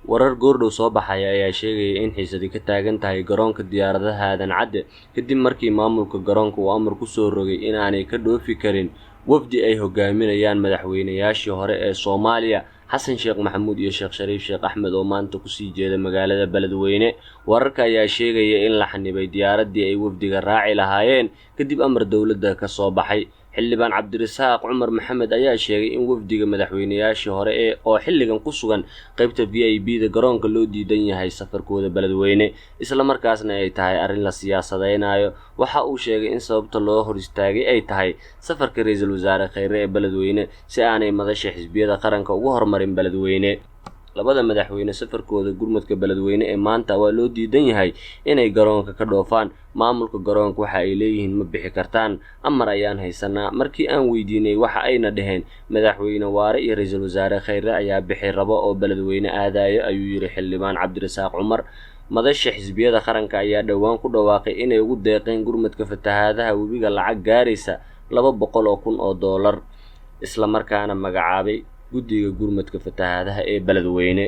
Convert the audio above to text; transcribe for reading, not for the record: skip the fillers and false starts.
warar goordhow soo baxay ayaa sheegaya in xiisadi ka taagan tahay garoonka diyaaradaha Aadan Cadde kadib markii maamulka garoonka uu amar ku soo rogay inaanay ka dhoofi karin wafdi ay hogaaminayaan madaxweynayaashii hore ee Soomaaliya Xasan Sheekh Maxamuud iyo Sheekh Shariif Sheekh Axmed oo maanta ku sii jeeda magaalada Beledweyne. Wararka ayaa sheegaya in la xanibay diyaaradii ay wafdiga raaci lahaayeen kadib amar dawladda ka soo baxay. xildhibaan Cabdirasaaq Cumar Maxamed ayaa sheegay in wafdiga madaxweynayaashii hore oo xilligan ku sugan qaybta VIP-da garoonka loo diidan yahay safarkooda Beledweyne, isla markaasna ay tahay arrin la siyaasadeynayo. Waxa uu sheegay in sababta loo hor istaagay ay tahay safarka ra'iisul wasaare Khayre ee Beledweyne si aanay madasha xisbiyada qaranka ugu hormarin Beledweyne. labada madaxweyne safarkooda gurmadka Beledweyne ee maanta waa loo diidan yahay inay garoonka ka dhoofaan. maamulka garoonka waxa ay leeyihiin ma bixi kartaan, amar ayaan haysanaa. Markii aan weydiinay waxa ayna dhaheen madaxweyne Waare iyo ra'iisul wasaare Khayre ayaa bixi rabo oo Beledweyne aadayo, ayuu yiri xildhibaan Cabdirasaaq Cumar. madasha xisbiyada qaranka ayaa dhawaan ku dhawaaqay inay ugu deeqeen gurmadka fatahaadaha webiga lacag gaaraysa 200,000 oo dollar, isla markaana magacaabay guddiga gurmadka fatahaadaha ee Beledweyne.